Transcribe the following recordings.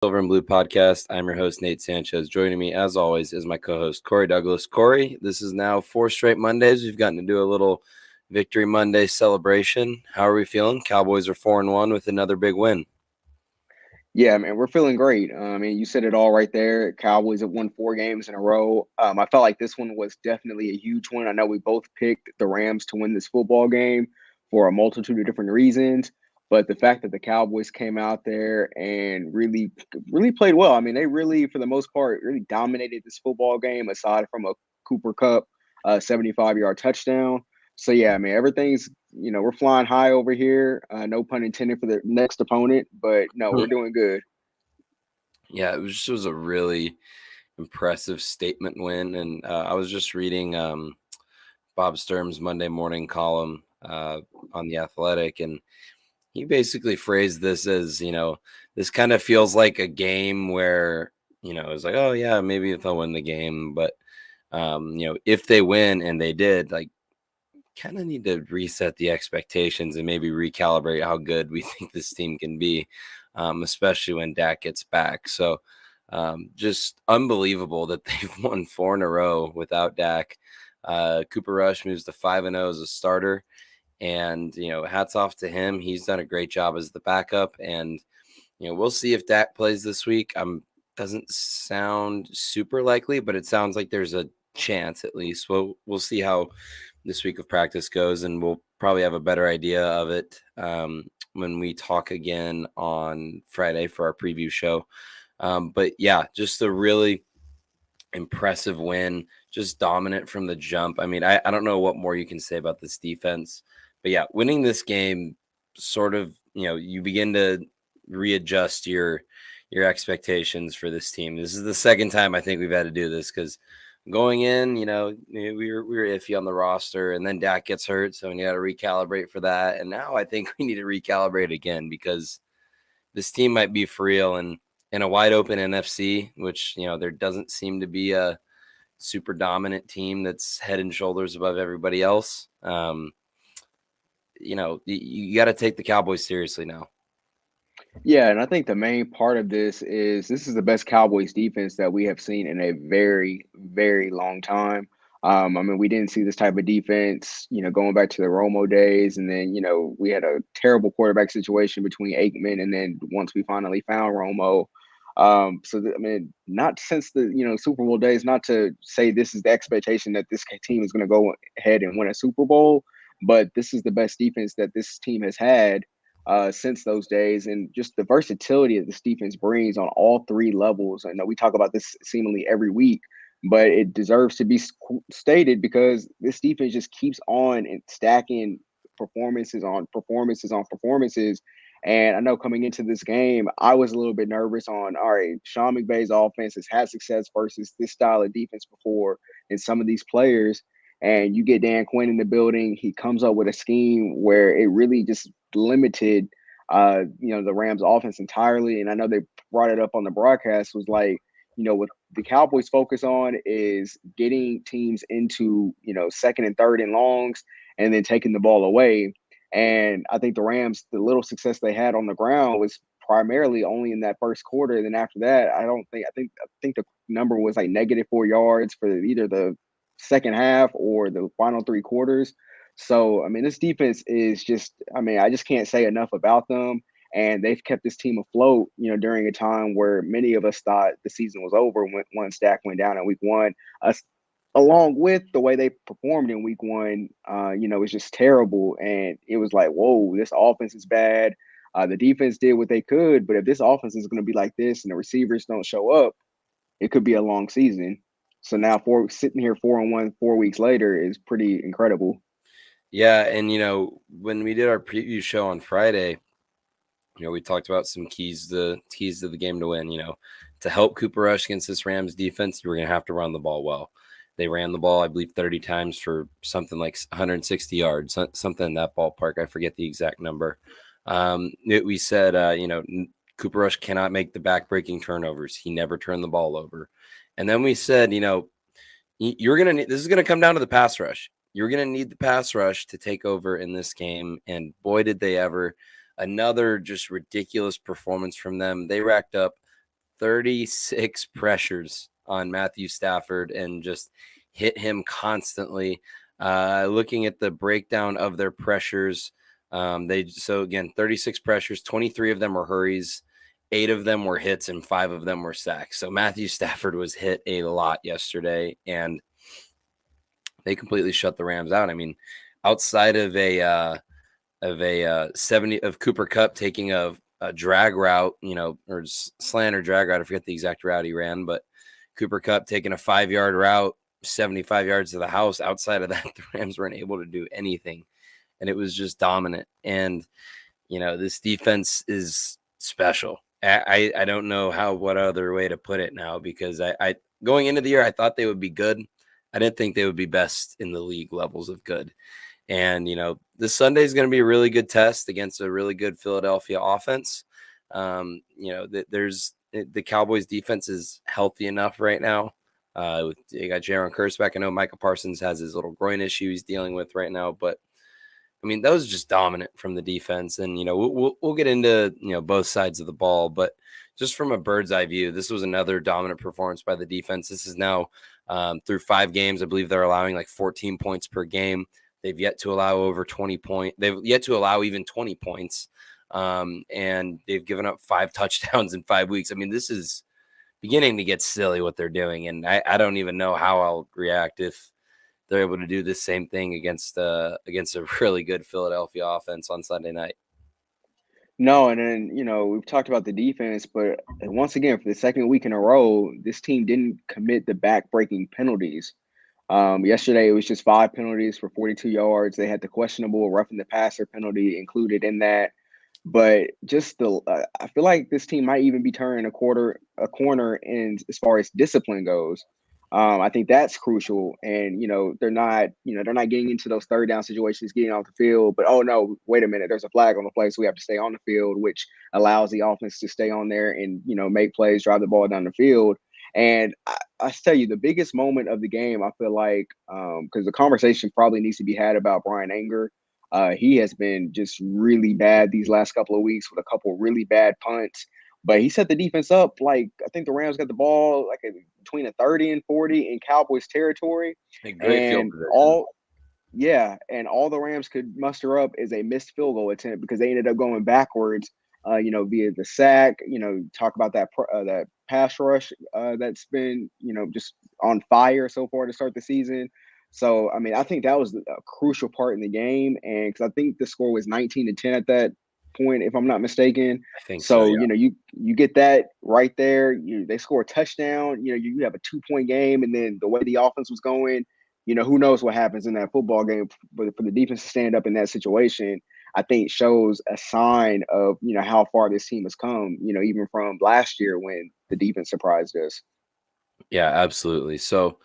Silver and Blue podcast. I'm your host, Nate Sanchez. Joining me, as always, is my co-host, Corey Douglas. Corey, this is now 4 straight Mondays. We've gotten to do a little Victory Monday celebration. How are we feeling? Cowboys are 4-1 with another big win. Yeah, man, we're feeling great. I mean, you said it all right there. Cowboys have won 4 games in a row. I felt like this one was definitely a huge one. I know we both picked the Rams to win this football game for a multitude of different reasons, but the fact that the Cowboys came out there and really played well. I mean, they really, for the most part, really dominated this football game. Aside from a Cooper Cup 75-yard touchdown. So yeah, I mean, everything's we're flying high over here. No pun intended for the next opponent, but no, we're doing good. Yeah, it was a really impressive statement win. And I was just reading Bob Sturm's Monday morning column on The Athletic, and he basically phrased this as, this kind of feels like a game where, it's like, oh, yeah, maybe if they'll win the game. But, if they win, and they did, like, kind of need to reset the expectations and maybe recalibrate how good we think this team can be, especially when Dak gets back. So just unbelievable that they've won 4 in a row without Dak. Cooper Rush moves to 5-0 as a starter. And, hats off to him. He's done a great job as the backup. And, we'll see if Dak plays this week. Doesn't sound super likely, but it sounds like there's a chance at least. We'll see how this week of practice goes, and we'll probably have a better idea of it when we talk again on Friday for our preview show. But yeah, just a really impressive win, just dominant from the jump. I mean, I don't know what more you can say about this defense, but yeah, winning this game sort of, you begin to readjust your expectations for this team. This is the second time I think we've had to do this, because going in, we were iffy on the roster, and then Dak gets hurt, so we got to recalibrate for that. And now I think we need to recalibrate again, because this team might be for real. And in a wide open NFC, which, there doesn't seem to be a super dominant team that's head and shoulders above everybody else. You got to take the Cowboys seriously now. Yeah, and I think the main part of this is the best Cowboys defense that we have seen in a very, very long time. I mean, we didn't see this type of defense, going back to the Romo days, and then we had a terrible quarterback situation between Aikman, and then once we finally found Romo. I mean, not since the Super Bowl days. Not to say this is the expectation that this team is going to go ahead and win a Super Bowl, but this is the best defense that this team has had since those days, and just the versatility that this defense brings on all three levels. I know we talk about this seemingly every week, but it deserves to be stated because this defense just keeps on and stacking performances on performances on performances. And I know coming into this game, I was a little bit nervous on, all right, Sean McVay's offense has had success versus this style of defense before, and some of these players. And you get Dan Quinn in the building, he comes up with a scheme where it really just limited the Rams offense entirely. And I know they brought it up on the broadcast, was like, what the Cowboys focus on is getting teams into, second and third and longs, and then taking the ball away. And I think the Rams, the little success they had on the ground was primarily only in that first quarter. And then after that, I think the number was like -4 yards for either the second half or the final three quarters. So, I mean, this defense is just, I mean, I just can't say enough about them. And they've kept this team afloat, during a time where many of us thought the season was over when once Dak went down in week one. Us, along with the way they performed in week one, was just terrible. And it was like, whoa, this offense is bad. The defense did what they could, but if this offense is going to be like this and the receivers don't show up, it could be a long season. So now, sitting here 4-1 4 weeks later is pretty incredible. Yeah, and when we did our preview show on Friday, we talked about some keys to the game to win. To help Cooper Rush against this Rams defense, you were going to have to run the ball well. They ran the ball, I believe, 30 times for something like 160 yards, something in that ballpark. I forget the exact number. We said, Cooper Rush cannot make the back-breaking turnovers. He never turned the ball over. And then we said, you're going to need, this is going to come down to the pass rush. You're going to need the pass rush to take over in this game. And boy, did they ever. Another just ridiculous performance from them. They racked up 36 pressures on Matthew Stafford and just hit him constantly. Looking at the breakdown of their pressures, again, 36 pressures, 23 of them were hurries, 8 of them were hits, and 5 of them were sacks. So Matthew Stafford was hit a lot yesterday, and they completely shut the Rams out. I mean, outside of a 70 of Cooper Kupp taking a drag route, or slant or drag route. I forget the exact route he ran, but Cooper Kupp taking a 5-yard route, 75 yards to the house. Outside of that, the Rams weren't able to do anything, and it was just dominant. And, this defense is special. I don't know what other way to put it now, because I going into the year, I thought they would be good. I didn't think they would be best in the league levels of good. And, this Sunday is going to be a really good test against a really good Philadelphia offense. The Cowboys defense is healthy enough right now. They got Jaron Kearse back. I know Micah Parsons has his little groin issue he's dealing with right now, but I mean, that was just dominant from the defense. And, we'll get into, both sides of the ball, but just from a bird's eye view, this was another dominant performance by the defense. This is now through 5 games. I believe they're allowing like 14 points per game. They've yet to allow over 20 points. They've yet to allow even 20 points. And they've given up 5 touchdowns in 5 weeks. I mean, this is beginning to get silly what they're doing. And I don't even know how I'll react if they're able to do this same thing against a really good Philadelphia offense on Sunday night. No, and then, we've talked about the defense, but once again, for the second week in a row, this team didn't commit the back-breaking penalties. Yesterday, it was just 5 penalties for 42 yards. They had the questionable roughing the passer penalty included in that. But just I feel like this team might even be turning a corner in as far as discipline goes. I think that's crucial, and they're not getting into those third down situations, getting off the field. But oh no, wait a minute, there's a flag on the play, so we have to stay on the field, which allows the offense to stay on there and make plays, drive the ball down the field. And I tell you, the biggest moment of the game, I feel like, because the conversation probably needs to be had about Brian Anger. He has been just really bad these last couple of weeks with a couple of really bad punts. But he set the defense up like I think the Rams got the ball like between a 30 and 40 in Cowboys territory. Great field And position. all the Rams could muster up is a missed field goal attempt because they ended up going backwards, via the sack. Talk about that pass rush that's been, just on fire so far to start the season. So, I mean, I think that was a crucial part in the game. And because I think the score was 19-10 at that point, if I'm not mistaken. I think so, So, yeah. you get that right there. They score a touchdown. You have a 2-point game, and then the way the offense was going, who knows what happens in that football game. But for the defense to stand up in that situation, I think shows a sign of how far this team has come. Even from last year when the defense surprised us. Yeah, absolutely. So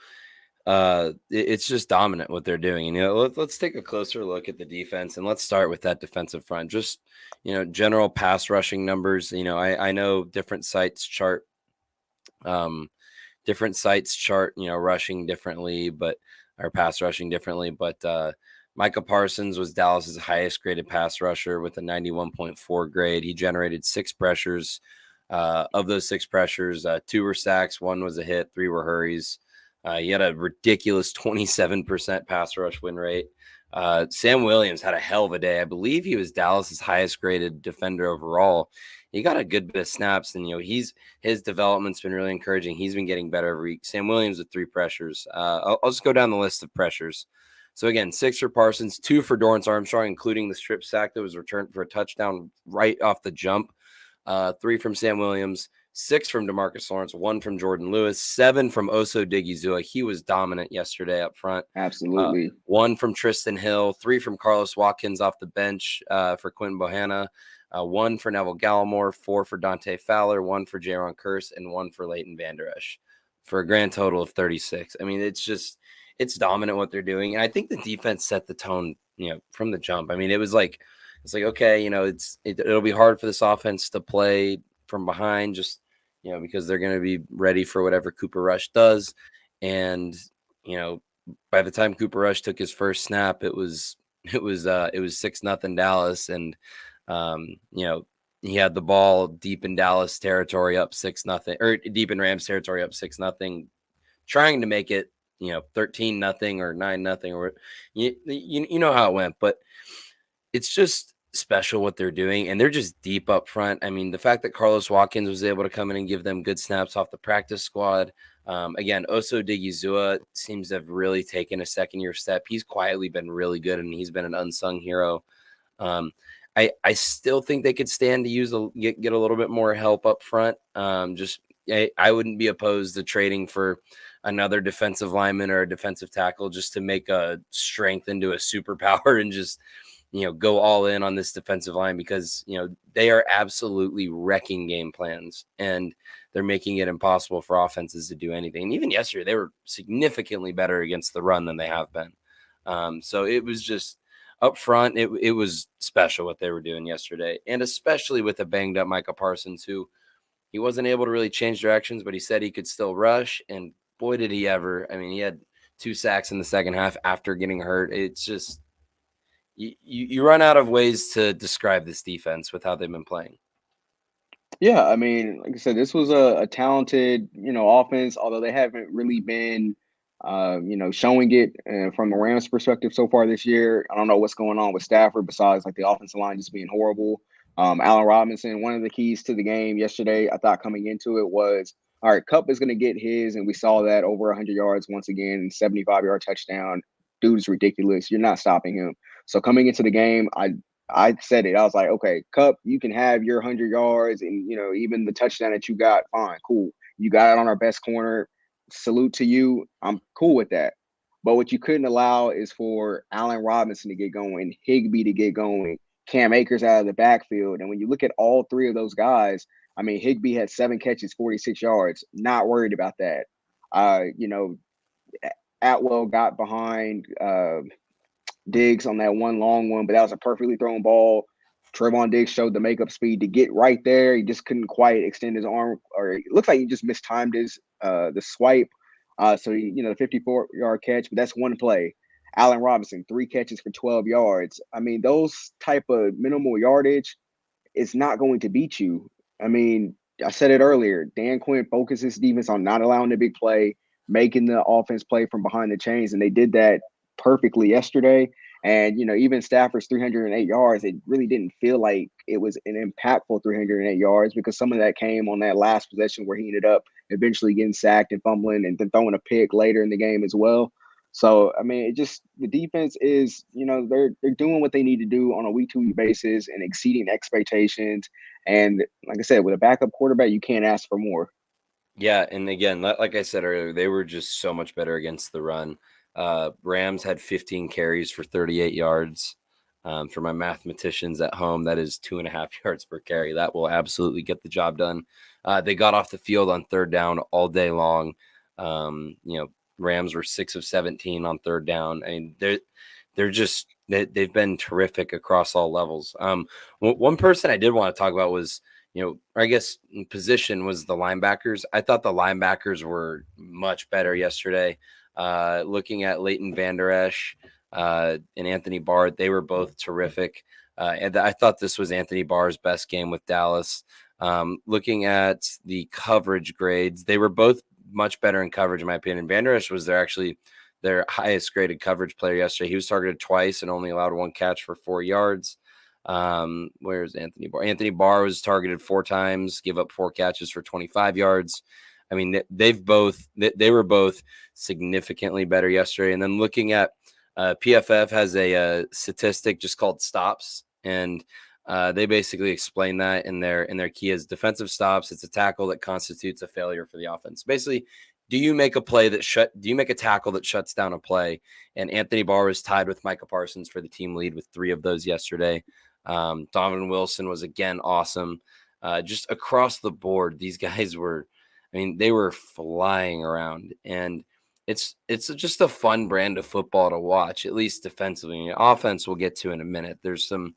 it's just dominant what they're doing. Let's take a closer look at the defense, and let's start with that defensive front. Just general pass rushing numbers. I know different sites chart rushing differently, but or pass rushing differently. But Micah Parsons was Dallas's highest graded pass rusher with a 91.4 grade. He generated 6 pressures. Of those 6 pressures, 2 were sacks, 1 was a hit, 3 were hurries. He had a ridiculous 27% pass rush win rate. Sam Williams had a hell of a day. I believe he was Dallas's highest graded defender overall. He got a good bit of snaps, and his development's been really encouraging. He's been getting better every week. Sam Williams with 3 pressures. I'll just go down the list of pressures. So again, 6 for Parsons, 2 for Dorrance Armstrong, including the strip sack that was returned for a touchdown right off the jump. 3 from Sam Williams, 6 from Demarcus Lawrence, 1 from Jordan Lewis, 7 from Oso Digizua. He was dominant yesterday up front. Absolutely. 1 from Tristan Hill, 3 from Carlos Watkins off the bench for Quinn Bohanna, 1 for Neville Gallimore, 4 for Dante Fowler, 1 for Jaron Kearse, and 1 for Leighton Vander Esch, for a grand total of 36. I mean, it's dominant what they're doing. And I think the defense set the tone, from the jump. I mean, it's like, okay, it'll be hard for this offense to play from behind, just, because they're going to be ready for whatever Cooper Rush does. And, by the time Cooper Rush took his first snap, it was 6-0 Dallas. And, he had the ball deep in Dallas territory up 6-0, or deep in Rams territory up 6-0, trying to make it, 13-0 or 9-0, or you know how it went. But it's just special what they're doing, and they're just deep up front. I mean, the fact that Carlos Watkins was able to come in and give them good snaps off the practice squad. Again, Oso Digizua seems to have really taken a second-year step. He's quietly been really good, and he's been an unsung hero. I still think they could stand to get a little bit more help up front. I wouldn't be opposed to trading for another defensive lineman or a defensive tackle just to make a strength into a superpower and just go all in on this defensive line, because they are absolutely wrecking game plans, and they're making it impossible for offenses to do anything. And even yesterday, they were significantly better against the run than they have been. So it was just up front, it was special what they were doing yesterday, and especially with a banged up Micah Parsons, who he wasn't able to really change directions, but he said he could still rush, and boy, did he ever. I mean, he had 2 sacks in the second half after getting hurt. It's just you run out of ways to describe this defense with how they've been playing. Yeah, I mean, like I said, this was a talented, offense, although they haven't really been, showing it from the Rams' perspective so far this year. I don't know what's going on with Stafford besides like the offensive line just being horrible. Allen Robinson, one of the keys to the game yesterday, I thought coming into it was, all right, Kupp is going to get his, and we saw that over 100 yards once again, 75-yard touchdown. Dude is ridiculous. You're not stopping him. So coming into the game, I said it. I was like, okay, Kupp, you can have your 100 yards and, even the touchdown that you got. Fine, cool. You got it on our best corner. Salute to you. I'm cool with that. But what you couldn't allow is for Allen Robinson to get going, Higbee to get going, Cam Akers out of the backfield. And when you look at all three of those guys, I mean, Higbee had 7 catches, 46 yards. Not worried about that. Atwell got behind Diggs on that one long one, but that was a perfectly thrown ball. Trevon Diggs showed the makeup speed to get right there. He just couldn't quite extend his arm, or it looks like he just mistimed his the swipe. So the 54-yard catch, but that's one play. Allen Robinson, 3 catches for 12 yards. I mean, those type of minimal yardage is not going to beat you. I mean, I said it earlier. Dan Quinn focuses defense on not allowing the big play, making the offense play from behind the chains, and they did that perfectly yesterday. And even Stafford's 308 yards, it really didn't feel like it was an impactful 308 yards, because some of that came on that last possession where he ended up eventually getting sacked and fumbling and then throwing a pick later in the game as well. So I mean, the defense is, they're doing what they need to do on a week-to-week basis and exceeding expectations. And like I said, with a backup quarterback, you can't ask for more. Yeah, and again, like I said earlier, they were just so much better against the run. Rams had 15 carries for 38 yards. For my mathematicians at home, that is 2.5 yards per carry. That will absolutely get the job done. They got off the field on third down all day long. Rams were 6 of 17 on third down. I mean, they've been terrific across all levels. One person I did want to talk about was, I guess in position, was the linebackers. I thought the linebackers were much better yesterday. Looking at Leighton Vander Esch and Anthony Barr, they were both terrific. And I thought this was Anthony Barr's best game with Dallas. Looking at the coverage grades, they were both much better in coverage, in my opinion. Vander Esch was their highest graded coverage player yesterday. He was targeted twice and only allowed 1 catch for 4 yards. Where's Anthony Barr? Anthony Barr was targeted 4 times, give up 4 catches for 25 yards. I mean, they were both significantly better yesterday. And then looking at PFF has a statistic just called stops, and they basically explain that in their key as defensive stops. It's a tackle that constitutes a failure for the offense. Basically, do you make a tackle that shuts down a play? And Anthony Barr was tied with Micah Parsons for the team lead with 3 of those yesterday. Donovan Wilson was again awesome. Just across the board, these guys were, they were flying around, and it's just a fun brand of football to watch, at least defensively. Offense we'll get to in a minute. There's some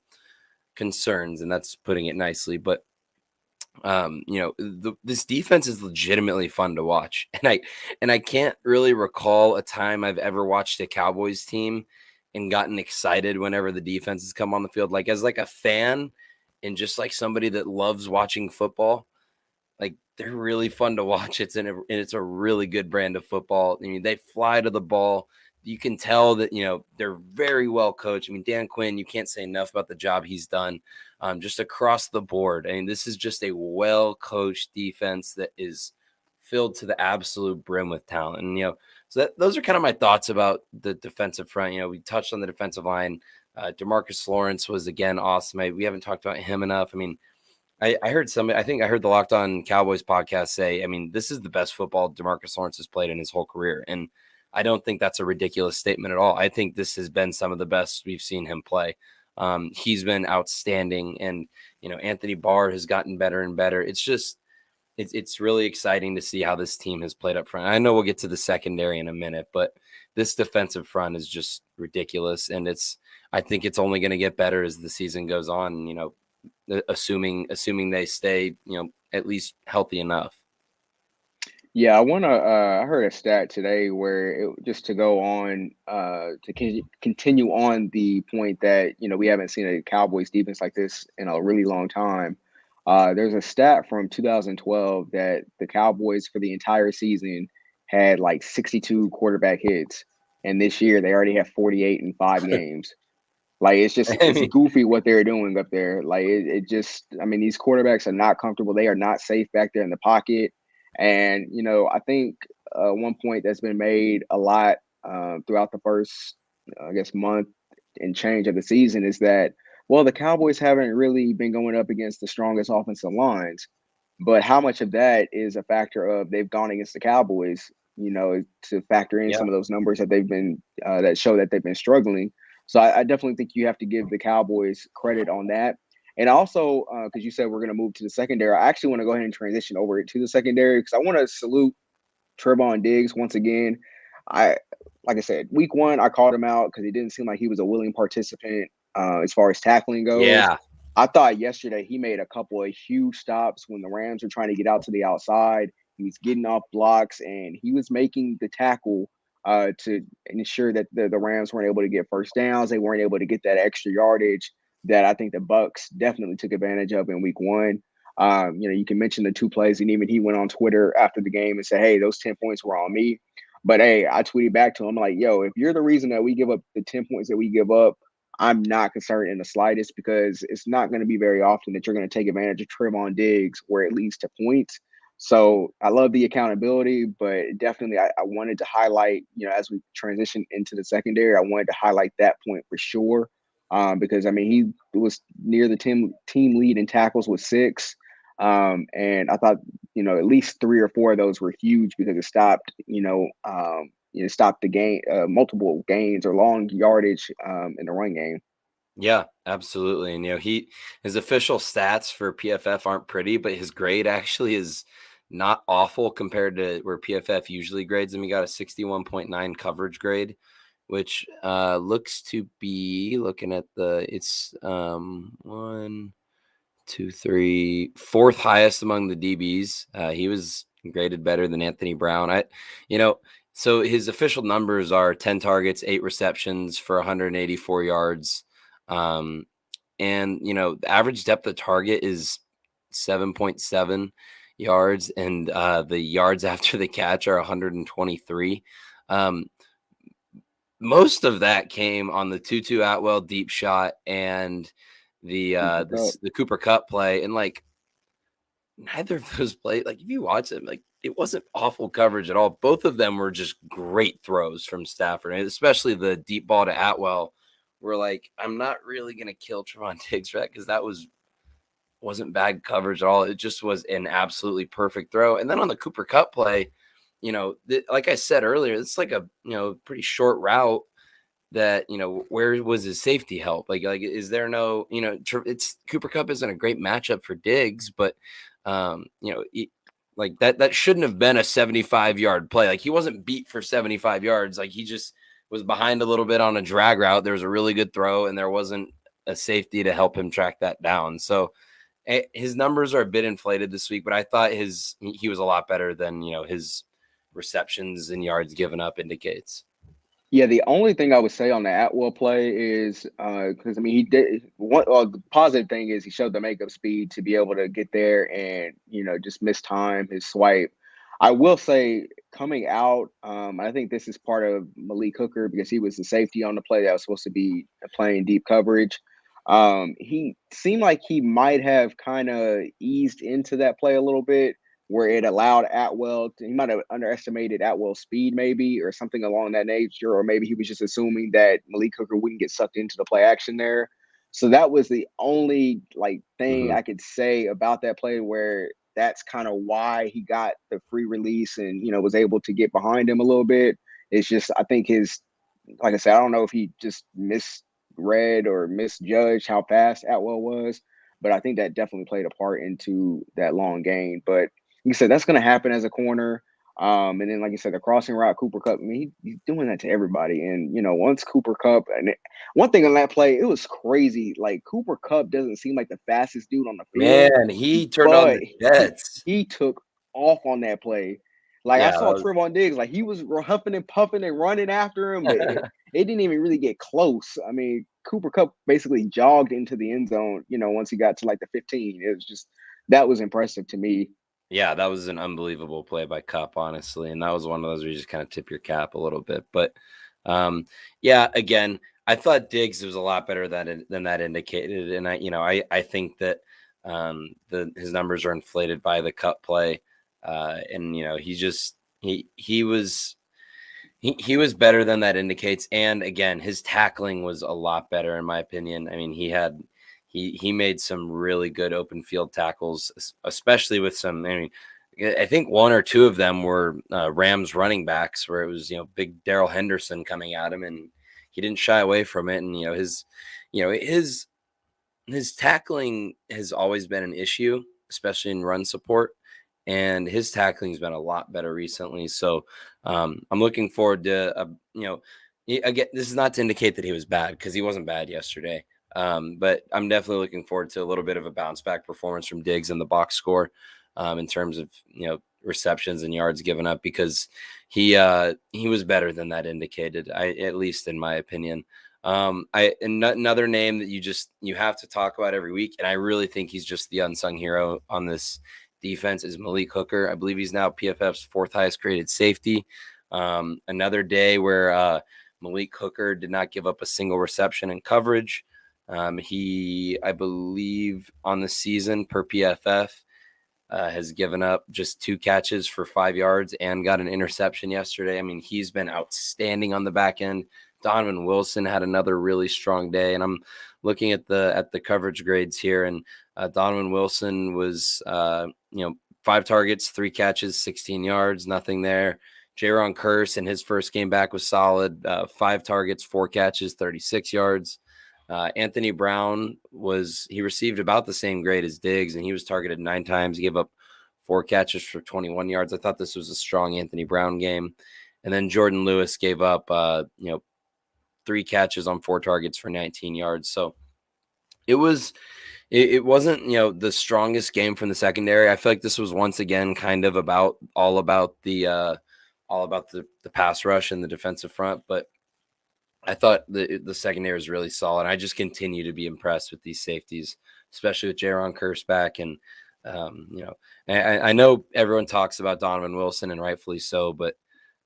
concerns, and that's putting it nicely, but this defense is legitimately fun to watch, and I can't really recall a time I've ever watched a Cowboys team and gotten excited whenever the defenses come on the field. Like, as like a fan, and just like somebody that loves watching football, like they're really fun to watch. It's a really good brand of football. I mean, they fly to the ball. You can tell that, they're very well coached. I mean, Dan Quinn, you can't say enough about the job he's done, just across the board. I mean, this is just a well-coached defense that is filled to the absolute brim with talent. And, so those are kind of my thoughts about the defensive front. We touched on the defensive line. Demarcus Lawrence was, again, awesome. We haven't talked about him enough. I mean, I heard I think I heard the Locked On Cowboys podcast say, I mean, this is the best football Demarcus Lawrence has played in his whole career. And I don't think that's a ridiculous statement at all. I think this has been some of the best we've seen him play. He's been outstanding. And, Anthony Barr has gotten better and better. It's really exciting to see how this team has played up front. I know we'll get to the secondary in a minute, but this defensive front is just ridiculous. And I think it's only going to get better as the season goes on, assuming they stay, at least healthy enough. Yeah, I heard a stat today where just to go on to continue on the point that we haven't seen a Cowboys defense like this in a really long time. There's a stat from 2012 that the Cowboys for the entire season had like 62 quarterback hits, and this year they already have 48 in 5 games. Like it's goofy what they're doing up there. Like I mean, these quarterbacks are not comfortable. They are not safe back there in the pocket. And I think one point that's been made a lot throughout the first, I guess, month and change of the season is that, well, the Cowboys haven't really been going up against the strongest offensive lines, but how much of that is a factor of they've gone against the Cowboys, to factor in some of those numbers that they've been that show that they've been struggling. So I definitely think you have to give the Cowboys credit on that. And also, because you said we're going to move to the secondary, I actually want to go ahead and transition over to the secondary because I want to salute Trevon Diggs once again. Like I said, week 1, I called him out because it didn't seem like he was a willing participant as far as tackling goes. Yeah. I thought yesterday he made a couple of huge stops when the Rams were trying to get out to the outside. He was getting off blocks and he was making the tackle to ensure that the Rams weren't able to get first downs. They weren't able to get that extra yardage that I think the Bucs definitely took advantage of in week 1. You can mention the 2 plays, and even he went on Twitter after the game and said, hey, those 10 points were on me. But hey, I tweeted back to him like, yo, if you're the reason that we give up the 10 points that we give up, I'm not concerned in the slightest because it's not going to be very often that you're going to take advantage of Trevon Diggs where it leads to points. So I love the accountability, but definitely I wanted to highlight, as we transition into the secondary, I wanted to highlight that point for sure. Because I mean, he was near the team lead in tackles with 6. And I thought, at least 3 or 4 of those were huge because it stopped, stopped the game, multiple gains or long yardage in the run game. Yeah, absolutely. And, his official stats for PFF aren't pretty, but his grade actually is not awful compared to where PFF usually grades him. He got a 61.9 coverage grade, which looks to be looking at it's 1, 2, 3, 4th highest among the DBs. He was graded better than Anthony Brown. So his official numbers are 10 targets, 8 receptions for 184 yards. And, the average depth of target is 7.7 yards, and the yards after the catch are 123. Most of that came on the Tutu Atwell deep shot and the Cooper Kupp play. And like neither of those plays, like if you watch them, like it wasn't awful coverage at all. Both of them were just great throws from Stafford, and especially the deep ball to Atwell. We're like, I'm not really going to kill Trevon Diggs for that because that wasn't bad coverage at all. It just was an absolutely perfect throw. And then on the Cooper Kupp play, like I said earlier, it's like a, pretty short route that, where was his safety help? Like, is there no, it's Cooper Kupp isn't a great matchup for Diggs, but, like that shouldn't have been a 75-yard play. Like he wasn't beat for 75 yards. Like he just was behind a little bit on a drag route. There was a really good throw and there wasn't a safety to help him track that down. So his numbers are a bit inflated this week, but I thought he was a lot better than, his receptions and yards given up indicates. Yeah, the only thing I would say on the Atwell play is because I mean he did one. The positive thing is he showed the makeup speed to be able to get there and just miss time his swipe. I will say coming out, I think this is part of Malik Hooker because he was the safety on the play that was supposed to be playing deep coverage. He seemed like he might have kind of eased into that play a little bit where it allowed Atwell he might have underestimated Atwell's speed maybe or something along that nature, or maybe he was just assuming that Malik Hooker wouldn't get sucked into the play action there. So that was the only thing Mhm. I could say about that play where that's kind of why he got the free release and was able to get behind him a little bit. It's just I think his like I said, I don't know if he just misread or misjudged how fast Atwell was, but I think that definitely played a part into that long gain. But like you said, that's going to happen as a corner. And then, like you said, the crossing route, Cooper Cup. I mean, he's doing that to everybody. And once Cooper Cup, one thing on that play, it was crazy. Like Cooper Cup doesn't seem like the fastest dude on the field, Man, he turned on but the jets. he took off on that play. Like I Yeah, saw Trevon Diggs, like he was huffing and puffing and running after him, but it didn't even really get close. I mean, Cooper Cup basically jogged into the end zone, once he got to like the 15. It was just that was impressive to me. yeah, that was an unbelievable play by Cup, honestly, and that was one of those where you just kind of tip your cap a little bit. But yeah, again, I thought Diggs was a lot better than that indicated, and I think that his numbers are inflated by the Cup play, and he was better than that indicates, and again, his tackling was a lot better in my opinion. I mean, he made some really good open field tackles, especially with some. I mean, I think one or two of them were Rams running backs, where it was big Darrell Henderson coming at him, and he didn't shy away from it. And his tackling has always been an issue, especially in run support, and his tackling has been a lot better recently. So I'm looking forward to again, this is not to indicate that he was bad because he wasn't bad yesterday. But I'm definitely looking forward to a little bit of a bounce back performance from Diggs in the box score in terms of receptions and yards given up because he was better than that indicated, at least in my opinion. Another name that you have to talk about every week, and I really think he's just the unsung hero on this defense is Malik Hooker. I believe he's now PFF's fourth highest graded safety. Another day where Malik Hooker did not give up a single reception in coverage. I believe, on the season per PFF, has given up just 2 catches for 5 yards and got an interception yesterday. I mean, he's been outstanding on the back end. Donovan Wilson had another really strong day, and I'm looking at the coverage grades here, and Donovan Wilson was 5 targets, 3 catches, 16 yards, nothing there. Jaron Kearse in his first game back was solid, 5 targets, 4 catches, 36 yards. Anthony Brown he received about the same grade as Diggs, and he was targeted 9 times. He gave up 4 catches for 21 yards. I thought this was a strong Anthony Brown game. And then Jordan Lewis gave up 3 catches on 4 targets for 19 yards. So it wasn't the strongest game from the secondary. I feel like this was once again kind of all about the pass rush and the defensive front, but I thought the secondary was really solid. I just continue to be impressed with these safeties, especially with Jaron Kearse back. And I know everyone talks about Donovan Wilson, and rightfully so, but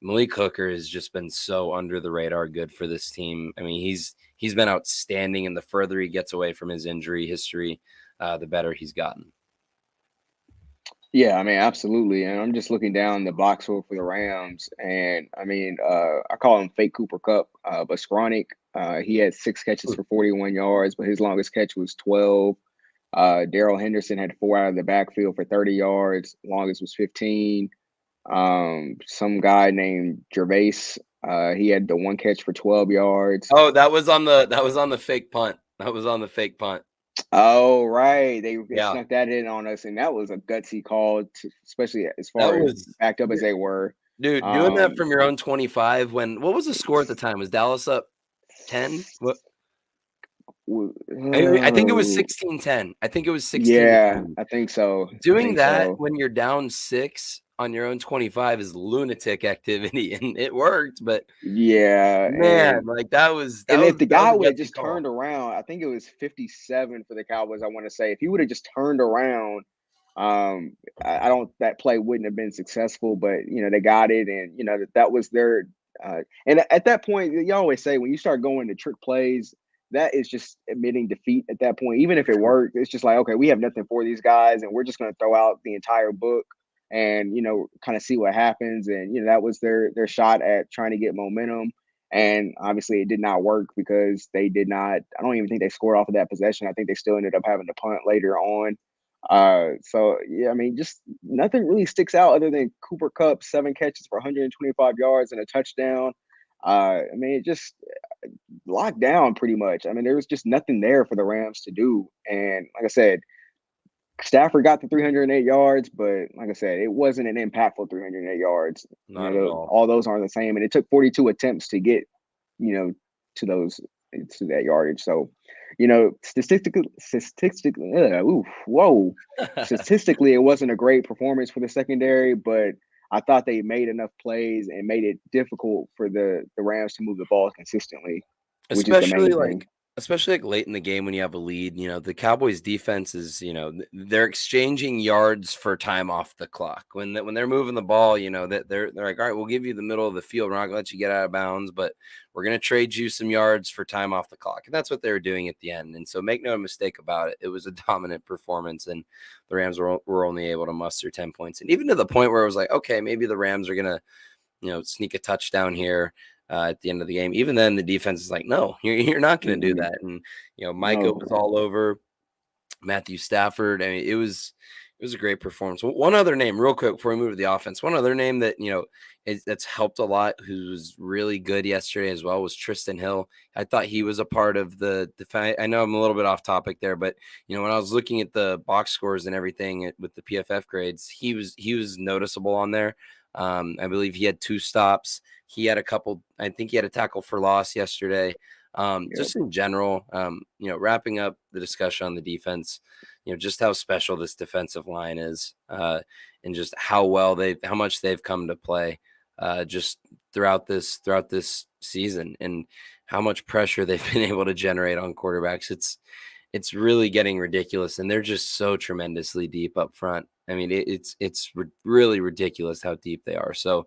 Malik Hooker has just been so under the radar good for this team. I mean, he's been outstanding, and the further he gets away from his injury history, the better he's gotten. Yeah, I mean, absolutely. And I'm just looking down the box score for the Rams, and I mean, I call him fake Cooper Cup, but Skronik, he had 6 catches for 41 yards, but his longest catch was 12. Darrell Henderson had 4 out of the backfield for 30 yards. Longest was 15. Some guy named Gervais, he had the 1 catch for 12 yards. Oh, that was on the fake punt. That was on the fake punt. Oh, right. They Yeah. snuck that in on us, and that was a gutsy call, especially as far as backed up as they were. Dude, doing that from your own 25 what was the score at the time? Was Dallas up 10? What? I think it was 16-10. I think it was 16. Yeah, I think so. Doing that when you're down 6 on your own 25 is lunatic activity, and it worked. But Yeah, man, like that was if the guy a would have gutsy just call. turned around, I think it was 57 for the Cowboys, I want to say. If he would have just turned around, I don't that play wouldn't have been successful, but they got it, and that was their and at that point, you always say when you start going to trick plays, that is just admitting defeat at that point. Even if it worked, it's just like, okay, we have nothing for these guys, and we're just going to throw out the entire book and kind of see what happens. And that was their shot at trying to get momentum. And obviously, it did not work because they did not. I don't even think they scored off of that possession. I think they still ended up having to punt later on. So yeah, I mean, just nothing really sticks out other than Cooper Kupp, 7 catches for 125 yards and a touchdown. I mean, it just locked down pretty much. I mean, there was just nothing there for the Rams to do. And like I said, Stafford got the 308 yards, but like I said, it wasn't an impactful 308 yards. Not at all. All those aren't the same, and it took 42 attempts to get, to those to that yardage. So, statistically, statistically, it wasn't a great performance for the secondary, but I thought they made enough plays and made it difficult for the Rams to move the ball consistently, which is the Especially main thing. like especially like late in the game when you have a lead, the Cowboys defense is, they're exchanging yards for time off the clock. When they're moving the ball, that they're like, all right, we'll give you the middle of the field. We're not gonna let you get out of bounds, but we're gonna trade you some yards for time off the clock. And that's what they were doing at the end. And so make no mistake about it, it was a dominant performance, and the Rams were only able to muster 10 points. And even to the point where it was like, okay, maybe the Rams are gonna, sneak a touchdown here at the end of the game. Even then, the defense is like, no, you're not going to do Mm-mm. that. And Micah was No. all over Matthew Stafford. I mean, it was a great performance. One other name, real quick, before we move to the offense, one other name that that's helped a lot, who was really good yesterday as well, was Tristan Hill. I thought he was a part of the defense. I know I'm a little bit off topic there, but when I was looking at the box scores and everything with the PFF grades, he was noticeable on there. I believe he had 2 stops. He had a couple. I think he had a tackle for loss yesterday. Yep. Just in general, wrapping up the discussion on the defense, just how special this defensive line is, and just how much they've come to play, just throughout this season, and how much pressure they've been able to generate on quarterbacks. It's really getting ridiculous, and they're just so tremendously deep up front. I mean, it's really ridiculous how deep they are. So,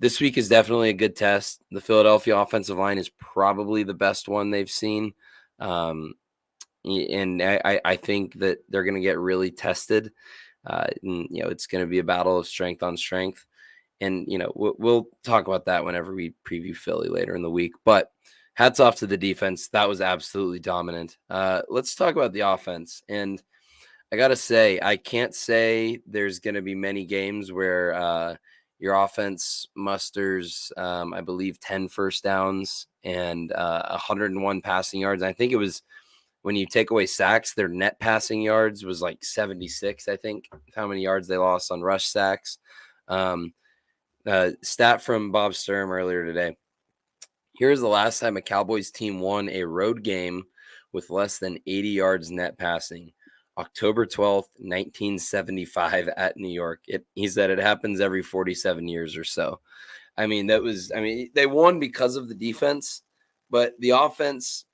this week is definitely a good test. The Philadelphia offensive line is probably the best one they've seen. And I think that they're going to get really tested. And, it's going to be a battle of strength on strength. And, we'll talk about that whenever we preview Philly later in the week. But hats off to the defense. That was absolutely dominant. Let's talk about the offense. And I got to say, I can't say there's going to be many games where your offense musters, I believe, 10 first downs and 101 passing yards. I think it was, when you take away sacks, their net passing yards was like 76, I think, how many yards they lost on rush sacks. Stat from Bob Sturm earlier today. Here's the last time a Cowboys team won a road game with less than 80 yards net passing. October 12th, 1975 at New York. He said it happens every 47 years or so. I mean, they won because of the defense, but the offense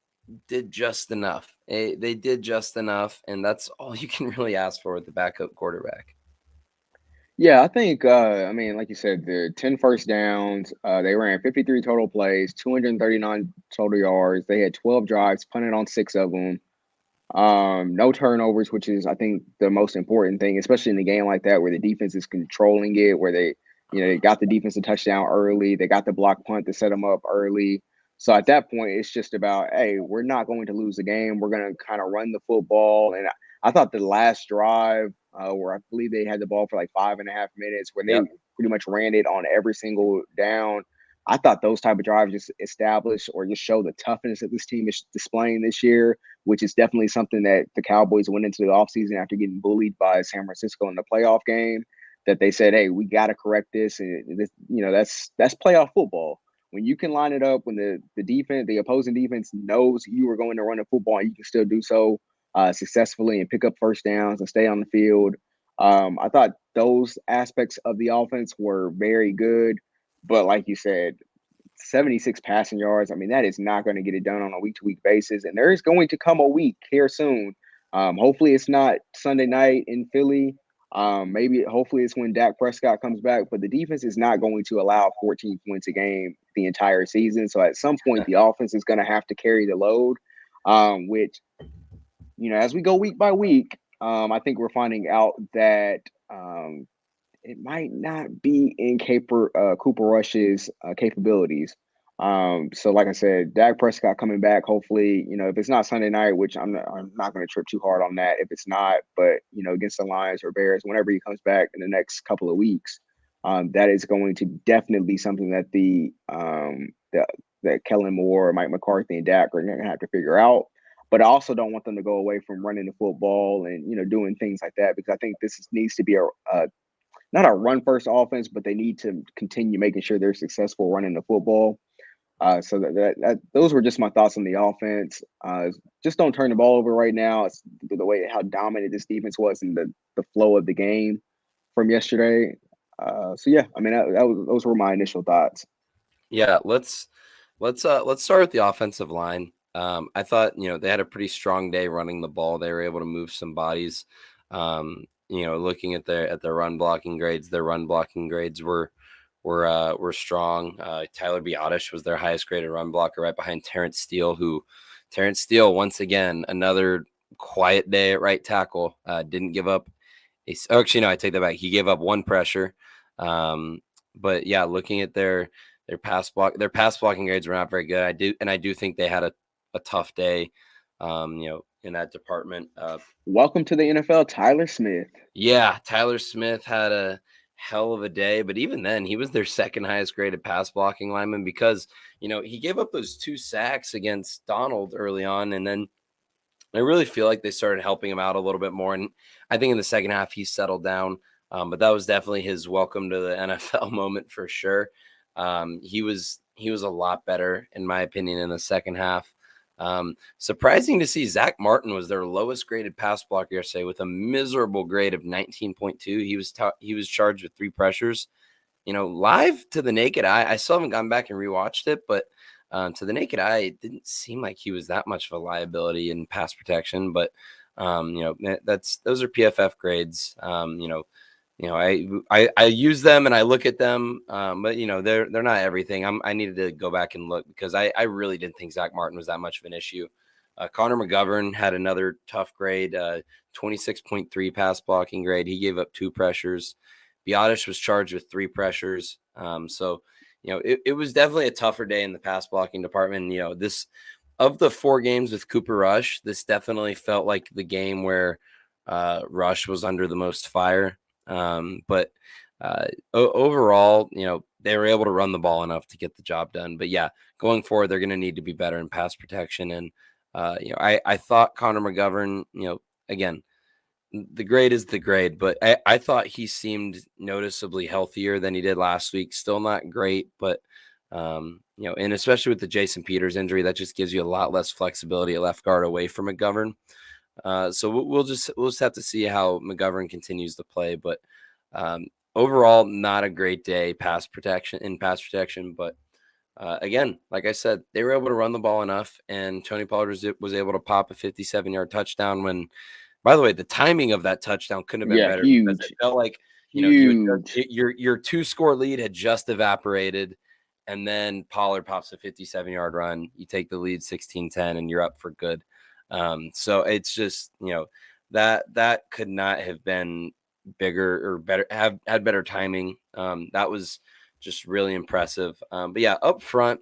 did just enough. They did just enough, and that's all you can really ask for with the backup quarterback. Yeah, I think, I mean, like you said, the 10 first downs, they ran 53 total plays, 239 total yards. They had 12 drives, punted on 6 of them. No turnovers, which is, I think, the most important thing, especially in a game like that where the defense is controlling it, where they got the defensive touchdown early. They got the block punt to set them up early. So at that point, it's just about, hey, we're not going to lose the game. We're going to kind of run the football. And I thought the last drive, where I believe they had the ball for like 5.5 minutes, where they Yep. pretty much ran it on every single down. I thought those type of drives just establish or just show the toughness that this team is displaying this year, which is definitely something that the Cowboys went into the offseason after getting bullied by San Francisco in the playoff game, that they said, hey, we got to correct this. And this, that's playoff football. When you can line it up, when the opposing defense knows you are going to run the football and you can still do so successfully and pick up first downs and stay on the field. I thought those aspects of the offense were very good, but like you said, 76 passing yards. I mean, that is not going to get it done on a week to week basis. And there is going to come a week here soon. Hopefully, it's not Sunday night in Philly. Hopefully, it's when Dak Prescott comes back. But the defense is not going to allow 14 points a game the entire season. So at some point, the offense is going to have to carry the load, which, as we go week by week, I think we're finding out that it might not be in Cooper Rush's capabilities. So like I said, Dak Prescott coming back. Hopefully, if it's not Sunday night, which I'm not going to trip too hard on that. If it's not, but against the Lions or Bears, whenever he comes back in the next couple of weeks, that is going to definitely be something that that Kellen Moore, Mike McCarthy, and Dak are going to have to figure out. But I also don't want them to go away from running the football and doing things like that, because I think needs to be a not a run first offense, but they need to continue making sure they're successful running the football. So those were just my thoughts on the offense. Just don't turn the ball over right now. It's the way how dominant this defense was and the flow of the game from yesterday. So yeah, I mean those were my initial thoughts. Yeah, let's start with the offensive line. I thought they had a pretty strong day running the ball. They were able to move some bodies. Looking at their run blocking grades, were strong. Tyler Biotish was their highest graded run blocker, right behind Terrence Steele. Terrence Steele, once again, another quiet day at right tackle. Didn't give up. Actually, no, I take that back. He gave up one pressure. But yeah, looking at their pass blocking grades were not very good. I do think they had a tough day. In that department. Welcome to the NFL, Tyler Smith. Yeah, Tyler Smith had a hell of a day, but even then, he was their second highest graded pass blocking lineman because, he gave up those 2 sacks against Donald early on, and then I really feel like they started helping him out a little bit more. And I think in the second half, he settled down. But that was definitely his welcome to the NFL moment for sure. He was a lot better, in my opinion, in the second half. Surprising to see Zach Martin was their lowest graded pass blocker yesterday with a miserable grade of 19.2. He was charged with 3 pressures. Live to the naked eye, I still haven't gone back and rewatched it, but to the naked eye, it didn't seem like he was that much of a liability in pass protection. But those are PFF grades. I use them and I look at them, but they're not everything. I needed to go back and look because I really didn't think Zach Martin was that much of an issue. Conor McGovern had another tough grade, 26.3 pass blocking grade. He gave up 2 pressures. Biotish was charged with 3 pressures. So it was definitely a tougher day in the pass blocking department. This of the 4 games with Cooper Rush, this definitely felt like the game where Rush was under the most fire. But overall, they were able to run the ball enough to get the job done. But yeah, going forward, they're going to need to be better in pass protection. And, I thought Conor McGovern, again, the grade is the grade, but I thought he seemed noticeably healthier than he did last week. Still not great, but, and especially with the Jason Peters injury, that just gives you a lot less flexibility at left guard away from McGovern. So we'll just have to see how McGovern continues to play, but overall, not a great day in pass protection. But again, like I said, they were able to run the ball enough, and Tony Pollard was able to pop a 57-yard touchdown. When, by the way, the timing of that touchdown couldn't have been better because it felt like your 2-score lead had just evaporated, and then Pollard pops a 57-yard run. You take the lead 16-10, and you're up for good. So it's just, that could not have been bigger or better, had better timing. That was just really impressive. But yeah, up front,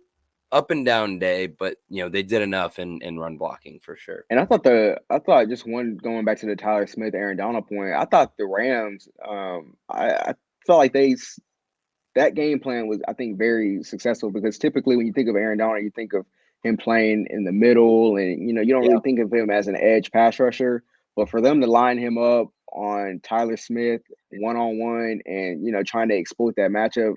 up and down day, but they did enough in run blocking for sure. And I thought just going back to the Tyler Smith, Aaron Donald point, I thought the Rams, I felt like that game plan was, I think, very successful because typically when you think of Aaron Donald, you think of him playing in the middle and, you don't really think of him as an edge pass rusher. But for them to line him up on Tyler Smith one-on-one and, trying to exploit that matchup,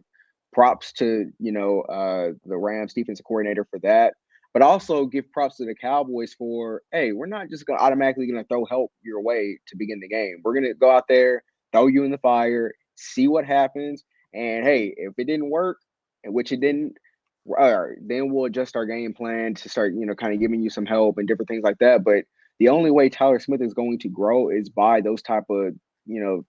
props to, the Rams defensive coordinator for that. But also give props to the Cowboys for, hey, we're not just automatically going to throw help your way to begin the game. We're going to go out there, throw you in the fire, see what happens, and hey, if it didn't work, which it didn't, then we'll adjust our game plan to start, kind of giving you some help and different things like that. But the only way Tyler Smith is going to grow is by those type of, you know,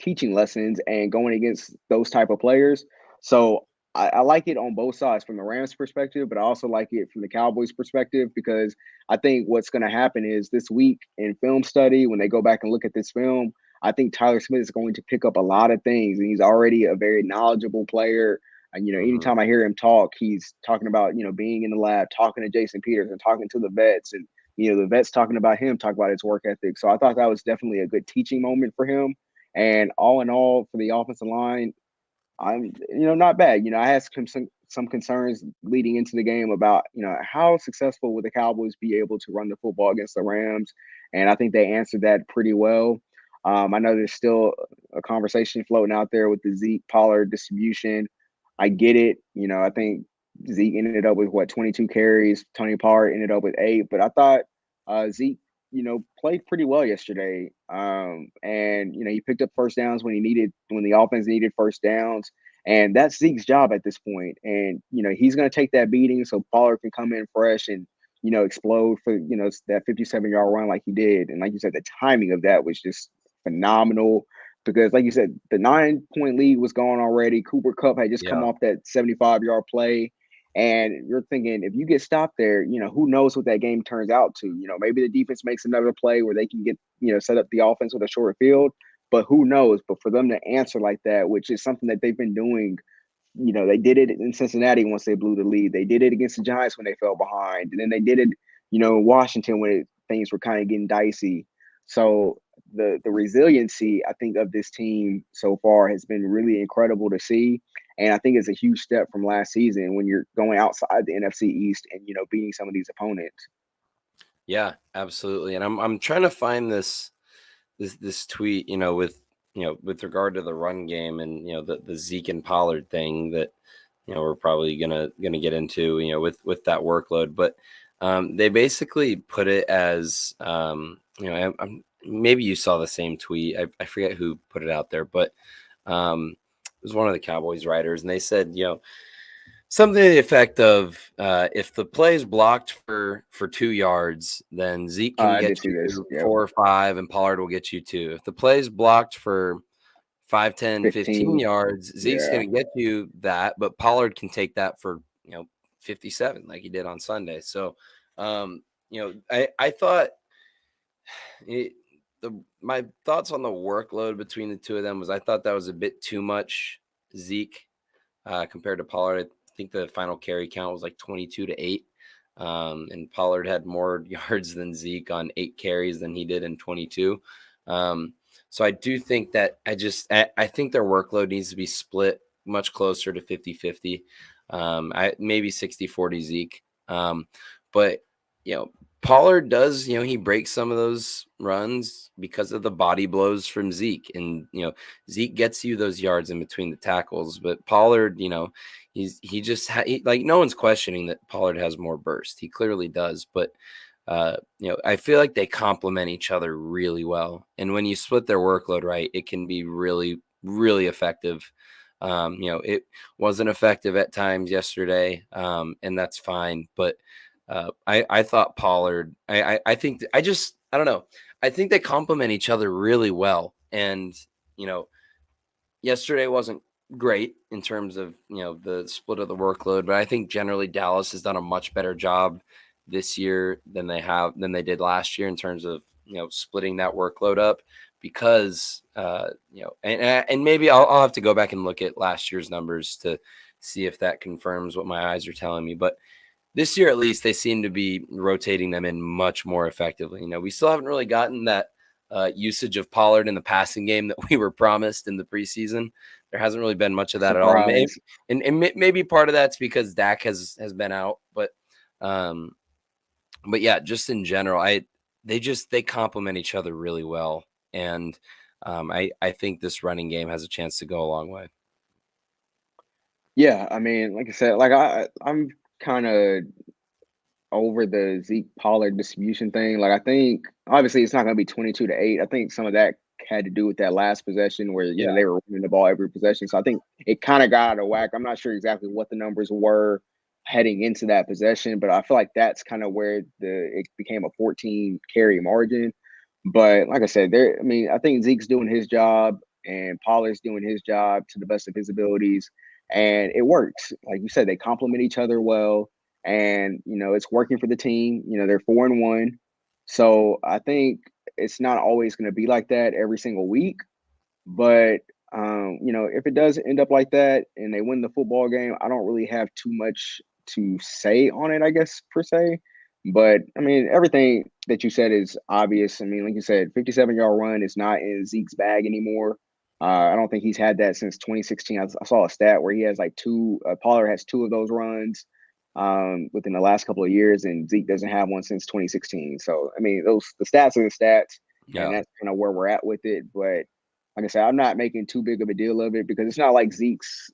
teaching lessons and going against those type of players. So I like it on both sides from the Rams perspective, but I also like it from the Cowboys perspective because I think what's going to happen is this week in film study, when they go back and look at this film, I think Tyler Smith is going to pick up a lot of things. And he's already a very knowledgeable player. And, Mhm. anytime I hear him talk, he's talking about, being in the lab, talking to Jason Peters and talking to the vets and, the vets talking about him, talk about his work ethic. So I thought that was definitely a good teaching moment for him. And all in all, for the offensive line, I'm, not bad. I had some concerns leading into the game about, how successful would the Cowboys be able to run the football against the Rams, and I think they answered that pretty well. I know there's still a conversation floating out there with the Zeke Pollard distribution. I get it. I think Zeke ended up with 22 carries. Tony Pollard ended up with 8, but I thought Zeke played pretty well yesterday. And he picked up first downs when the offense needed first downs. And that's Zeke's job at this point. And, he's going to take that beating so Pollard can come in fresh and, explode for, that 57-yard run like he did. And like you said, the timing of that was just phenomenal because, like you said, the 9-point lead was gone already. Cooper Kupp had just come Yeah. off that 75-yard play. And you're thinking, if you get stopped there, who knows what that game turns out to? Maybe the defense makes another play where they can get, set up the offense with a short field, but who knows? But for them to answer like that, which is something that they've been doing, they did it in Cincinnati once they blew the lead. They did it against the Giants when they fell behind. And then they did it, in Washington when things were kind of getting dicey. So the resiliency, I think, of this team so far has been really incredible to see. And I think it's a huge step from last season when you're going outside the NFC East and, beating some of these opponents. Yeah, absolutely. And I'm trying to find this tweet, with regard to the run game and the Zeke and Pollard thing that we're probably gonna get into with that workload. But they basically put it as maybe you saw the same tweet. I forget who put it out there, but it was one of the Cowboys writers, and they said something to the effect of if the play is blocked for 2 yards, then Zeke can I get did see this. you Yep. 4 or 5, and Pollard will get you 2. If the play is blocked for 5, 10, 15 15. yards, Zeke's Yeah. going to get you that, but Pollard can take that for 57 like he did on Sunday. So, I thought my thoughts on the workload between the two of them was I thought that was a bit too much Zeke compared to Pollard. I think the final carry count was like 22-8. And Pollard had more yards than Zeke on 8 carries than he did in 22. So I do think that I think their workload needs to be split much closer to 50-50. Maybe 60-40 Zeke. But Pollard does, he breaks some of those runs because of the body blows from Zeke. And, Zeke gets you those yards in between the tackles. But Pollard, like no one's questioning that Pollard has more burst. He clearly does. But, I feel like they complement each other really well. And when you split their workload right, it can be really, really effective. It wasn't effective at times yesterday, and that's fine. But I thought Pollard. I think I don't know. I think they complement each other really well. And yesterday wasn't great in terms of the split of the workload, but I think generally Dallas has done a much better job this year than they did last year in terms of splitting that workload up because and maybe I'll have to go back and look at last year's numbers to see if that confirms what my eyes are telling me, but this year, at least, they seem to be rotating them in much more effectively. We still haven't really gotten that usage of Pollard in the passing game that we were promised in the preseason. There hasn't really been much of that at all. Maybe, Surprise. and maybe part of that's because Dak has been out, um, but yeah, just in general, they complement each other really well, and I think this running game has a chance to go a long way. Yeah, I mean, like I said, like I'm kind of over the Zeke Pollard distribution thing. Like I think obviously it's not going to be 22-8. I think some of that had to do with that last possession where Yeah. they were running the ball every possession. So I think it kind of got out of whack. I'm not sure exactly what the numbers were heading into that possession, but I feel like that's kind of where it became a 14 carry margin. But like I said, I think Zeke's doing his job and Pollard's doing his job to the best of his abilities, and it works. Like you said, they complement each other well, and it's working for the team. They're 4-1, so I think it's not always going to be like that every single week. But if it does end up like that and they win the football game, I don't really have too much to say on it, I guess, per se. But I mean, everything that you said is obvious. I mean, like you said, 57-yard run is not in Zeke's bag anymore. I don't think he's had that since 2016. I saw a stat where he has like two. Pollard has two of those runs within the last couple of years, and Zeke doesn't have one since 2016. So I mean, the stats are the stats, and Yeah. that's kind of where we're at with it. But like I said, I'm not making too big of a deal of it because it's not like Zeke's,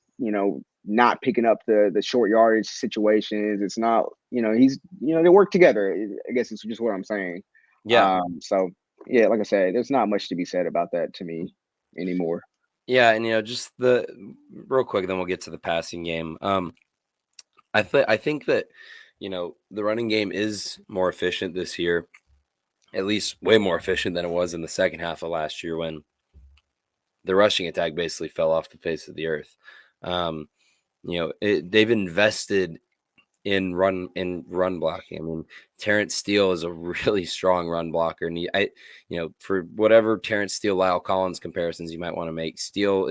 not picking up the short yardage situations. It's not, he's, they work together. I guess it's just what I'm saying. Yeah. So yeah, like I said, there's not much to be said about that to me anymore. Yeah, and just the real quick, then we'll get to the passing game. I think that the running game is more efficient this year, at least way more efficient than it was in the second half of last year when the rushing attack basically fell off the face of the earth. They've invested in run blocking. I mean, Terrence Steele is a really strong run blocker, and for whatever Terrence Steele, Lyle Collins comparisons you might want to make, Steele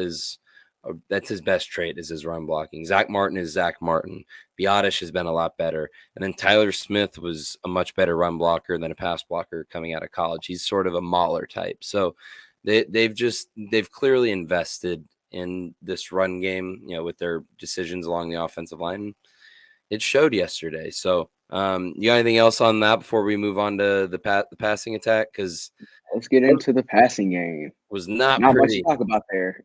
that's his best trait is his run blocking. Zach Martin is Zach Martin. Biotish has been a lot better, and then Tyler Smith was a much better run blocker than a pass blocker coming out of college. He's sort of a mauler type, so they've clearly invested in this run game, with their decisions along the offensive line. It showed yesterday. So, you got anything else on that before we move on to the passing attack? Because let's get into the passing game. Was not much to pretty. talk about there.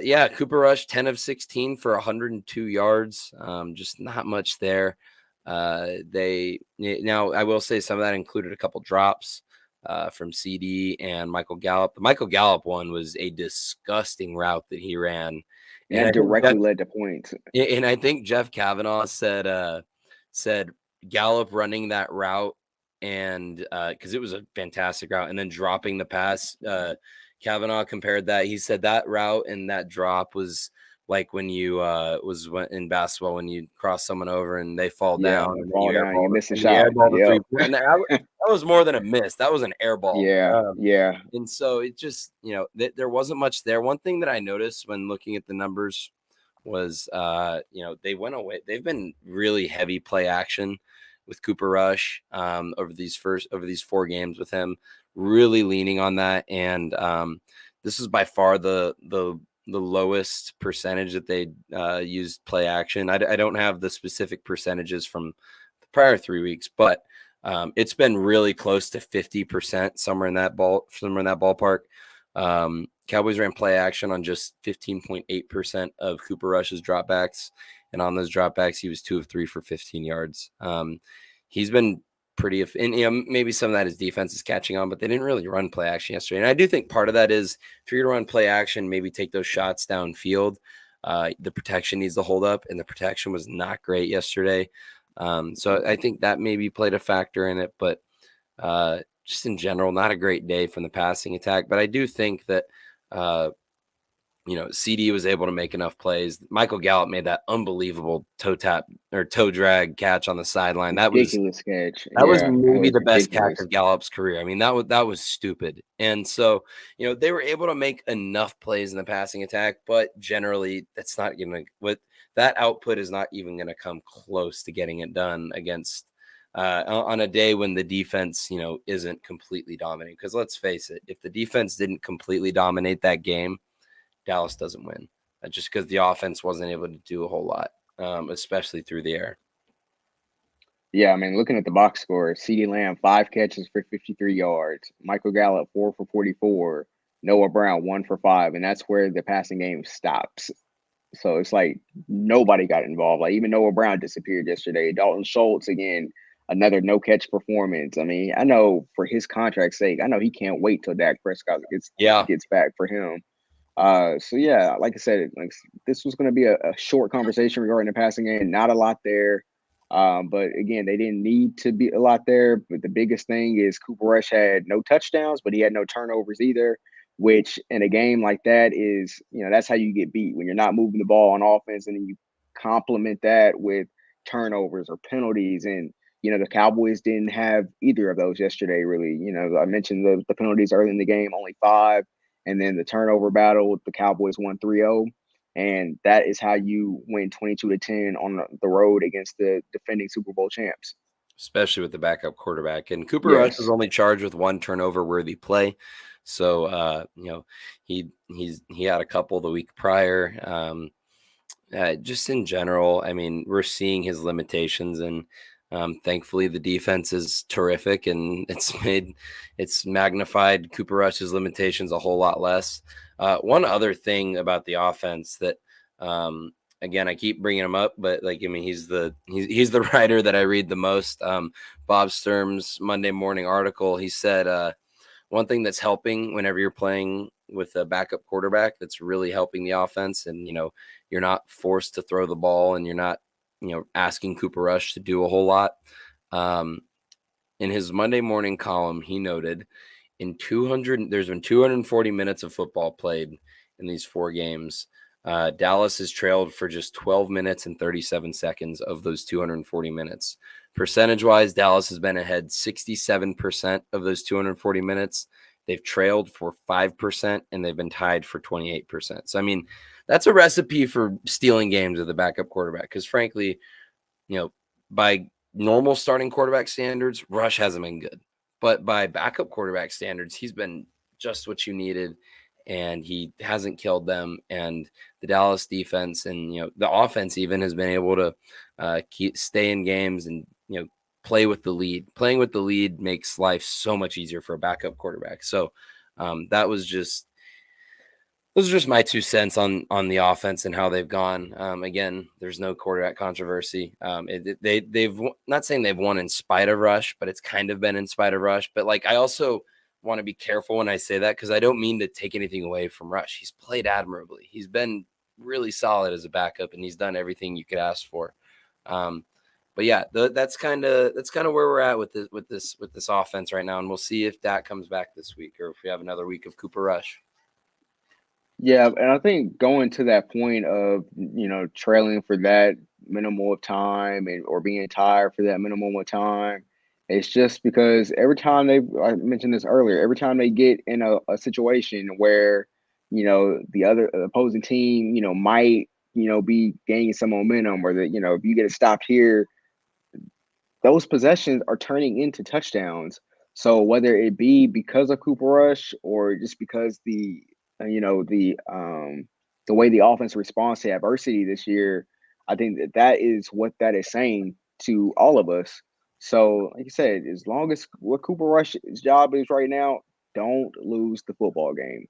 Yeah, Cooper Rush 10 of 16 for 102 yards. Just not much there. Now I will say some of that included a couple drops from CD and Michael Gallup. The Michael Gallup one was a disgusting route that he ran. And that directly led to points. And I think Jeff Kavanaugh said Gallup running that route, and because it was a fantastic route, and then dropping the pass. Kavanaugh compared that. He said that route and that drop was like when you in basketball when you cross someone over and they fall down and you miss a shot. And that was more than a miss. That was an air ball. Yeah. And so it just there wasn't much there. One thing that I noticed when looking at the numbers was they went away. They've been really heavy play action with Cooper Rush over these 4 games with him, really leaning on that. And this is by far the lowest percentage that they used play action. I don't have the specific percentages from the prior 3 weeks, but it's been really close to 50%, somewhere in that ballpark. Cowboys ran play action on just 15.8% of Cooper Rush's dropbacks. And on those dropbacks, he was 2 of 3 for 15 yards. He's been pretty, and maybe some of that is defense is catching on, but they didn't really run play action yesterday. And I do think part of that is if you're going to run play action, maybe take those shots downfield. The protection needs to hold up, and the protection was not great yesterday. So I think that maybe played a factor in it, but just in general, not a great day from the passing attack. But I do think that, CD was able to make enough plays. Michael Gallup made that unbelievable toe drag catch on the sideline. That ridiculous catch. That was maybe the best catch of Gallup's career. I mean, that was stupid. And so, they were able to make enough plays in the passing attack, but generally that's not going to, that output is not even going to come close to getting it done against on a day when the defense, isn't completely dominating. Because let's face it, if the defense didn't completely dominate that game, Dallas doesn't win. Just because the offense wasn't able to do a whole lot, especially through the air. Yeah, I mean, looking at the box score, CeeDee Lamb 5 catches for 53 yards, Michael Gallup 4 for 44, Noah Brown 1 for 5, and that's where the passing game stops. So it's like nobody got involved. Like even Noah Brown disappeared yesterday. Dalton Schultz again. another no catch performance. I mean, I know for his contract's sake, I know he can't wait till Dak Prescott Yeah, gets back for him. So yeah, like I said, like this was going to be a short conversation regarding the passing game. Not a lot there, but again, they didn't need to be a lot there. But the biggest thing is Cooper Rush had no touchdowns, but he had no turnovers either. Which in a game like that is, that's how you get beat when you're not moving the ball on offense, and then you complement that with turnovers or penalties. And the Cowboys didn't have either of those yesterday. Really, I mentioned the penalties early in the game, only 5. And then the turnover battle, the Cowboys won 3-0. And that is how you win 22-10 on the road against the defending Super Bowl champs. especially with the backup quarterback. And Cooper Rush was Yes. only charged with 1 turnover worthy play. So he had a couple the week prior. Just in general, I mean, we're seeing his limitations, and thankfully the defense is terrific, and it's magnified Cooper Rush's limitations a whole lot less. One other thing about the offense that, again, I keep bringing him up, but like, I mean, he's the writer that I read the most. Bob Sturm's Monday morning article, he said, one thing that's helping whenever you're playing with a backup quarterback that's really helping the offense, and you're not forced to throw the ball, and you're not asking Cooper Rush to do a whole lot. In his Monday morning column, he noted there's been 240 minutes of football played in these 4 games. Dallas has trailed for just 12 minutes and 37 seconds of those 240 minutes. Percentage-wise, Dallas has been ahead 67% of those 240 minutes. They've trailed for 5%, and they've been tied for 28%. So, I mean, that's a recipe for stealing games with the backup quarterback, because frankly, by normal starting quarterback standards, Rush hasn't been good. But by backup quarterback standards, he's been just what you needed, and he hasn't killed them. And the Dallas defense and the offense even has been able to stay in games and play with the lead. Playing with the lead makes life so much easier for a backup quarterback. So those are just my 2 cents on the offense and how they've gone. Again, there's no quarterback controversy. They've not saying they've won in spite of Rush, but it's kind of been in spite of Rush. But like, I also want to be careful when I say that, because I don't mean to take anything away from Rush. He's played admirably. He's been really solid as a backup, and he's done everything you could ask for. But yeah, that's kind of where we're at with this offense right now, and we'll see if Dak comes back this week, or if we have another week of Cooper Rush. Yeah, and I think going to that point of, trailing for that minimal of time or being tired for that minimum of time, it's just because every time I mentioned this earlier, every time they get in a situation where, the other opposing team, might, be gaining some momentum, or that, if you get stopped here, those possessions are turning into touchdowns. So whether it be because of Cooper Rush or just because the way the offense responds to adversity this year, I think that is what that is saying to all of us. So, like I said, as long as what Cooper Rush's job is right now, don't lose the football game.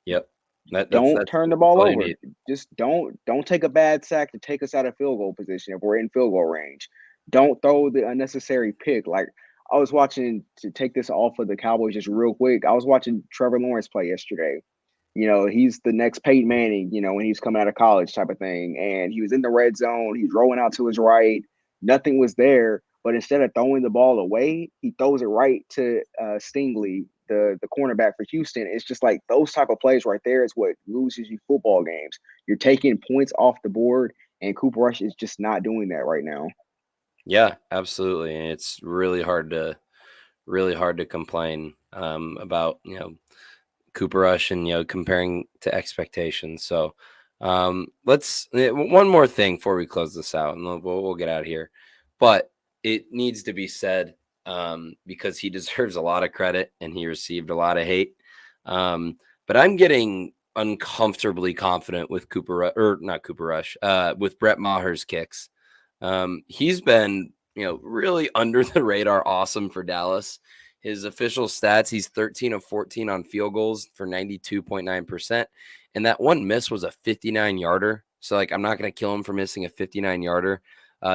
Yep. That's Don't turn the ball all you over. need. Just don't take a bad sack to take us out of field goal position if we're in field goal range. Don't throw the unnecessary pick. Like, I was watching, to take this off of the Cowboys just real quick, I was watching Trevor Lawrence play yesterday. He's the next Peyton Manning, when he was coming out of college type of thing. And he was in the red zone. He was rolling out to his right. Nothing was there. But instead of throwing the ball away, he throws it right to Stingley, the cornerback for Houston. It's just like those type of plays right there is what loses you football games. You're taking points off the board, and Cooper Rush is just not doing that right now. Yeah, absolutely. And it's really hard to complain about, Cooper Rush and, comparing to expectations. So let's one more thing before we close this out, and we'll get out of here. But it needs to be said, because he deserves a lot of credit and he received a lot of hate. But I'm getting uncomfortably confident with with Brett Maher's kicks. He's been, really under the radar awesome for Dallas. His official stats, he's 13 of 14 on field goals for 92.9%. And that one miss was a 59-yarder. So, like, I'm not going to kill him for missing a 59-yarder.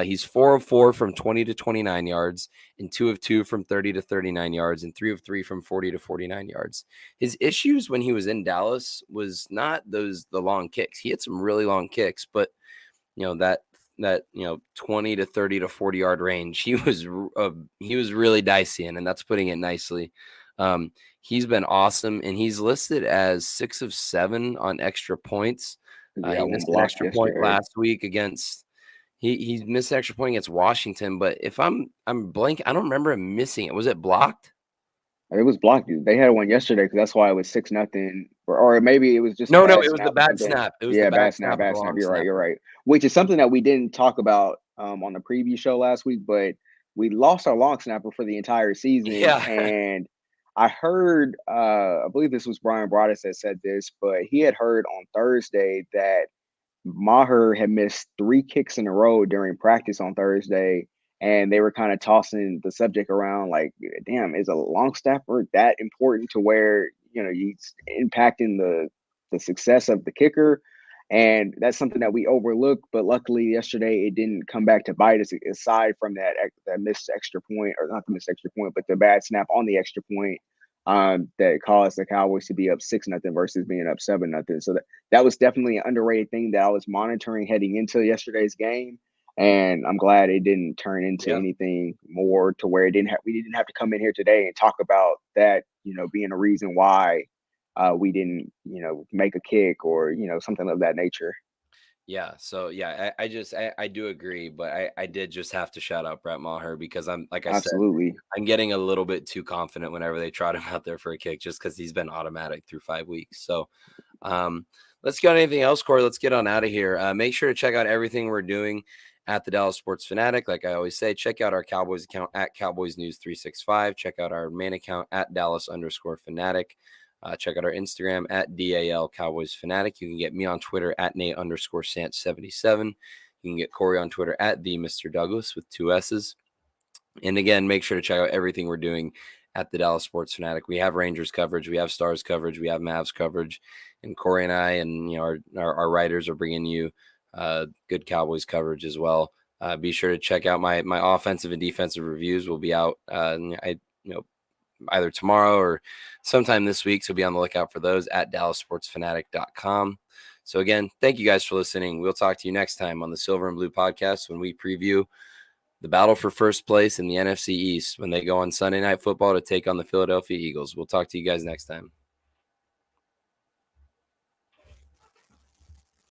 He's 4 of 4 from 20 to 29 yards, and 2 of 2 from 30 to 39 yards, and 3 of 3 from 40 to 49 yards. His issues when he was in Dallas was not the long kicks. He had some really long kicks, but that 20 to 30 to 40 yard range, he was really dicey in, and that's putting it nicely. He's been awesome, and he's listed as 6 of 7 on extra points. He missed an extra point last week against. He missed an extra point against Washington, but if I'm blank, I don't remember him missing it. Was it blocked? It was blocked. They had one yesterday because that's why it was 6-0, or maybe it was just no. It was the bad snap. It was yeah, the bad snap. You're right. Which is something that we didn't talk about on the preview show last week, but we lost our long snapper for the entire season. Yeah. And I heard, I believe this was Brian Broaddus that said this, but he had heard on Thursday that Maher had missed 3 kicks in a row during practice on Thursday, and they were kind of tossing the subject around like, damn, is a long snapper that important to where, he's impacting the success of the kicker? And that's something that we overlook, but luckily yesterday it didn't come back to bite us, aside from that missed extra point, or not the missed extra point, but the bad snap on the extra point that caused the Cowboys to be up 6-0 versus being up 7-0. So that was definitely an underrated thing that I was monitoring heading into yesterday's game. And I'm glad it didn't turn into anything more to where we didn't have to come in here today and talk about that, being a reason why we didn't, make a kick or, something of that nature. Yeah. So I do agree, but I did just have to shout out Brett Maher because like I said, I'm getting a little bit too confident whenever they trot him out there for a kick, just because he's been automatic through 5 weeks. So let's get on anything else, Corey. Let's get on out of here. Make sure to check out everything we're doing at the Dallas Sports Fanatic. Like I always say, check out our Cowboys account at Cowboys News 365. Check out our main account at Dallas_Fanatic. Check out our Instagram at DAL Cowboys Fanatic. You can get me on Twitter at Nate_Sant77. You can get Corey on Twitter at the Mr. Douglas with 2 S's. And again, make sure to check out everything we're doing at the Dallas Sports Fanatic. We have Rangers coverage, we have Stars coverage, we have Mavs coverage, and Corey and I and our writers are bringing you good Cowboys coverage as well. Be sure to check out my offensive and defensive reviews. Will be out either tomorrow or sometime this week. So be on the lookout for those at DallasSportsFanatic.com. So again, thank you guys for listening. We'll talk to you next time on the Silver and Blue Podcast when we preview the battle for first place in the NFC East when they go on Sunday Night Football to take on the Philadelphia Eagles. We'll talk to you guys next time.